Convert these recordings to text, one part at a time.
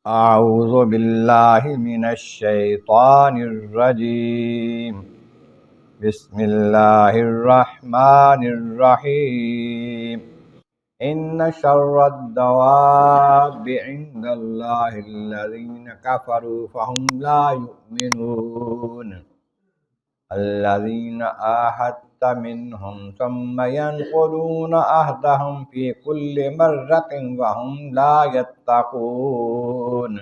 اعوذ باللہ من الشیطان الرجیم بسم اللہ الرحمن الرحیم ان شر الدواب عند اللہ الذین کفروا فهم لا یؤمنون الذین عاہدت منهم ثم ينقضون عہدهم فی کل مرۃ وهم لا يتقون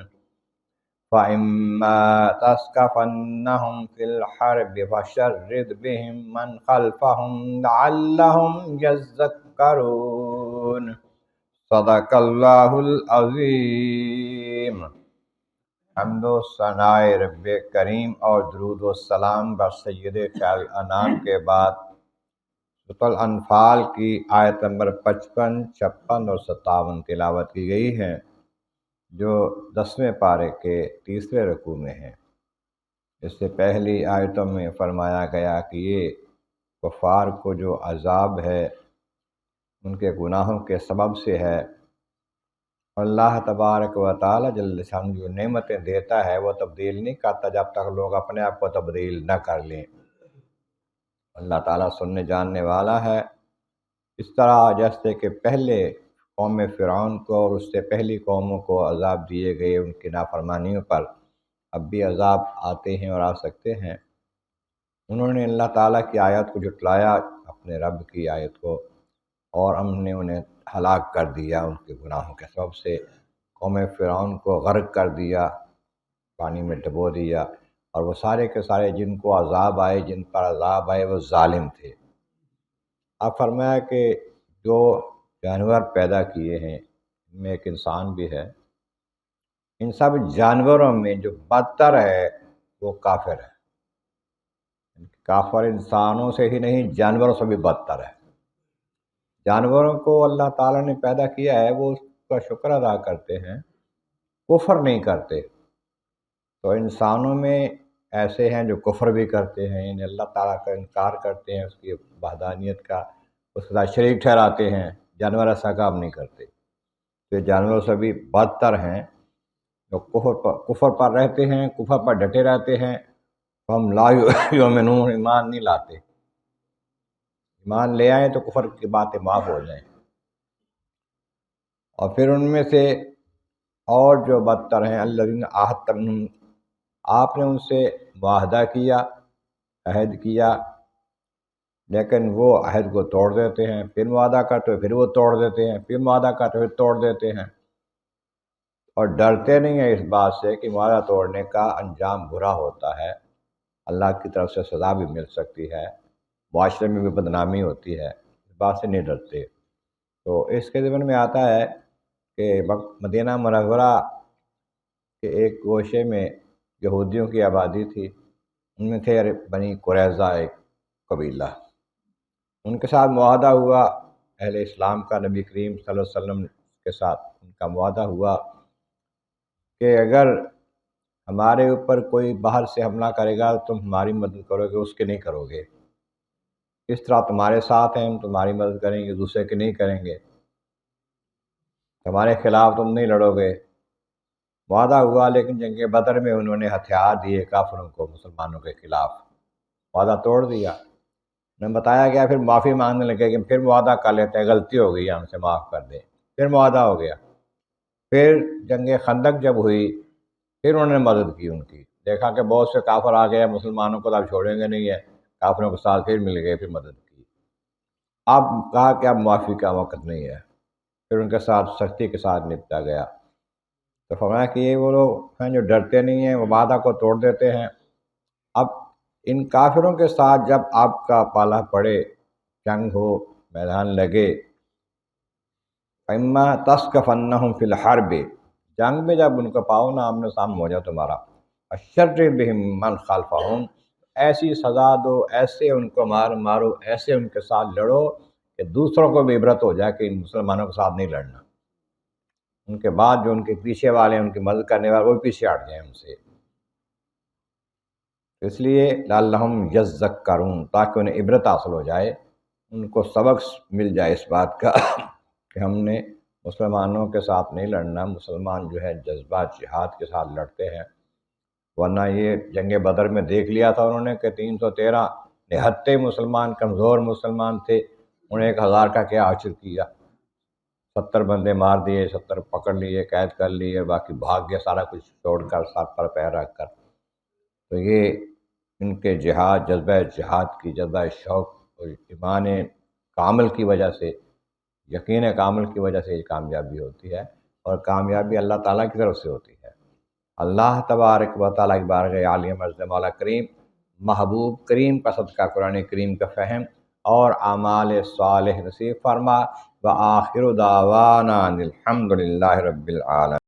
فَإِمَّا تَثْقَفَنَّهُمْ فِي الْحَرْبِ فَشَرِّدْ بِهِمْ مَنْ خَلْفَهُمْ لَعَلَّهُمْ يَذَّكَّرُونَ صدق اللہ العظیم۔ حمد و ثناء رب کریم اور درود و سلام بر سید خیر انام کے بعد سورۃ الانفال کی آیت نمبر 55، 56 اور 57 تلاوت کی گئی ہے، جو 10ویں پارے کے تیسرے رکوع میں ہیں۔ اس سے پہلی آیتوں میں فرمایا گیا کہ یہ کفار کو جو عذاب ہے ان کے گناہوں کے سبب سے ہے، اور اللہ تبارک و تعالی جل شانہ جو نعمتیں دیتا ہے وہ تبدیل نہیں کرتا جب تک لوگ اپنے آپ کو تبدیل نہ کر لیں۔ اللہ تعالیٰ سننے جاننے والا ہے۔ اس طرح جیسے کہ پہلے قوم فرعون کو اور اس سے پہلی قوموں کو عذاب دیے گئے ان کی نافرمانیوں پر، اب بھی عذاب آتے ہیں اور آ سکتے ہیں۔ انہوں نے اللہ تعالیٰ کی آیت کو جھٹلایا، اپنے رب کی آیت کو، اور ہم نے انہیں ہلاک کر دیا ان کے گناہوں کے سبب سے۔ قوم فرعون کو غرق کر دیا، پانی میں ڈبو دیا، اور وہ سارے کے سارے جن کو عذاب آئے، جن پر عذاب آئے، وہ ظالم تھے۔ اب فرمایا کہ جو جانور پیدا کیے ہیں ان میں ایک انسان بھی ہے، ان سب جانوروں میں جو بدتر ہے وہ کافر ہے۔ کافر انسانوں سے ہی نہیں، جانوروں سے بھی بدتر ہے۔ جانوروں کو اللہ تعالیٰ نے پیدا کیا ہے، وہ اس کا شکر ادا کرتے ہیں، کفر نہیں کرتے۔ تو انسانوں میں ایسے ہیں جو کفر بھی کرتے ہیں، یعنی اللہ تعالیٰ کا انکار کرتے ہیں، اس کی وحدانیت کا، اس کے ساتھ شریک ٹھہراتے ہیں۔ جانور ایسا کام نہیں کرتے۔ تو یہ جانوروں سے بھی بدتر ہیں، جو کفر پر رہتے ہیں، کفر پر ڈٹے رہتے ہیں۔ ہم لا یؤمنون، ایمان نہیں لاتے۔ ایمان لے آئیں تو کفر کی باتیں معاف ہو جائیں۔ اور پھر ان میں سے اور جو بدتر ہیں، الذین عاہدت منہم، آپ نے ان سے معاہدہ کیا، عہد کیا، لیکن وہ عہد کو توڑ دیتے ہیں، پھر معاہدہ کرتے ہوئے پھر وہ توڑ دیتے ہیں، پھر معاہدہ کرتے ہوئے توڑ دیتے ہیں، اور ڈرتے نہیں ہیں اس بات سے کہ معاہدہ توڑنے کا انجام برا ہوتا ہے، اللہ کی طرف سے سزا بھی مل سکتی ہے، معاشرے میں بھی بدنامی ہوتی ہے، اس بات سے نہیں ڈرتے۔ تو اس کے ضمن میں آتا ہے کہ مدینہ منورہ کے ایک گوشے میں یہودیوں کی آبادی تھی، ان میں تھے بنی قریظہ ایک قبیلہ۔ ان کے ساتھ معاہدہ ہوا اہل اسلام کا، نبی کریم صلی اللہ علیہ وسلم کے ساتھ ان کا معاہدہ ہوا کہ اگر ہمارے اوپر کوئی باہر سے حملہ کرے گا تم ہماری مدد کرو گے، اس کی نہیں کرو گے۔ اس طرح تمہارے ساتھ ہیں، ہم تمہاری مدد کریں گے، دوسرے کی نہیں کریں گے، ہمارے خلاف تم نہیں لڑو گے۔ معاہدہ ہوا، لیکن جنگ بدر میں انہوں نے ہتھیار دیے کافروں کو مسلمانوں کے خلاف، معاہدہ توڑ دیا۔ انہیں بتایا گیا، پھر معافی مانگنے لگے کہ پھر معاہدہ کر لیتے ہیں، غلطی ہو گئی، ہم سے معاف کر دیں۔ پھر معاہدہ ہو گیا۔ پھر جنگ خندق جب ہوئی، پھر انہوں نے مدد کی ان کی، دیکھا کہ بہت سے کافر آ گئے، مسلمانوں کو تو اب چھوڑیں گے نہیں ہے، کافروں کے ساتھ پھر مل گئے، پھر مدد کی۔ اب کہا کہ اب معافی کا وقت نہیں ہے، پھر ان کے ساتھ سختی کے ساتھ نپٹا گیا۔ تو فرمایا کہ یہ وہ لوگ ہیں جو ڈرتے نہیں ہیں، وہ وعدہ کو توڑ دیتے ہیں۔ اب ان کافروں کے ساتھ جب آپ کا پالا پڑے، جنگ ہو، میدان لگے، فَإِمَّا تَثْقَفَنَّهُمْ فِي الْحَرْبِ، جنگ میں جب ان کو پاؤ نا، آمنے سامنے ہو جائے تمہارا، فَشَرِّدْ بِهِمْ مَنْ خَلْفَهُمْ، ایسی سزا دو، ایسے ان کو مارو، ایسے ان کے ساتھ لڑو کہ دوسروں کو بھی عبرت ہو جائے کہ ان مسلمانوں کے ساتھ نہیں لڑنا۔ ان کے بعد جو ان کے پیچھے والے ہیں، ان کی مدد کرنے والے، وہ بھی پیچھے ہٹ جائیں ان سے۔ اس لیے لعلہم یذکرون، تاکہ انہیں عبرت حاصل ہو جائے، ان کو سبق مل جائے اس بات کا کہ ہم نے مسلمانوں کے ساتھ نہیں لڑنا، مسلمان جو ہے جذبہ جہاد کے ساتھ لڑتے ہیں، ورنہ یہ جنگ بدر میں دیکھ لیا تھا انہوں نے کہ 313 نہتے مسلمان کمزور مسلمان تھے، انہیں 1000 کا کیا عشر کیا، 70 بندے مار دیے، 70 پکڑ لیے، قید کر لیے، باقی بھاگ گئے سارا کچھ چھوڑ کر، سر پر پیر رکھ کر۔ تو یہ ان کے جہاد، جذبہ جہاد کی، جذبہ شوق اور ایمان کامل کی وجہ سے، یقین کامل کی وجہ سے یہ کامیابی ہوتی ہے، اور کامیابی اللہ تعالیٰ کی طرف سے ہوتی ہے۔ اللہ تبارک و تعالیٰ کی بارگاہ عالیہ میں مولا کریم محبوب کریم کا صدقہ قرآن کریم کا فہم اور اعمال صالح نصیب فرما، وآخر دعوانا الحمد للہ رب العالمین۔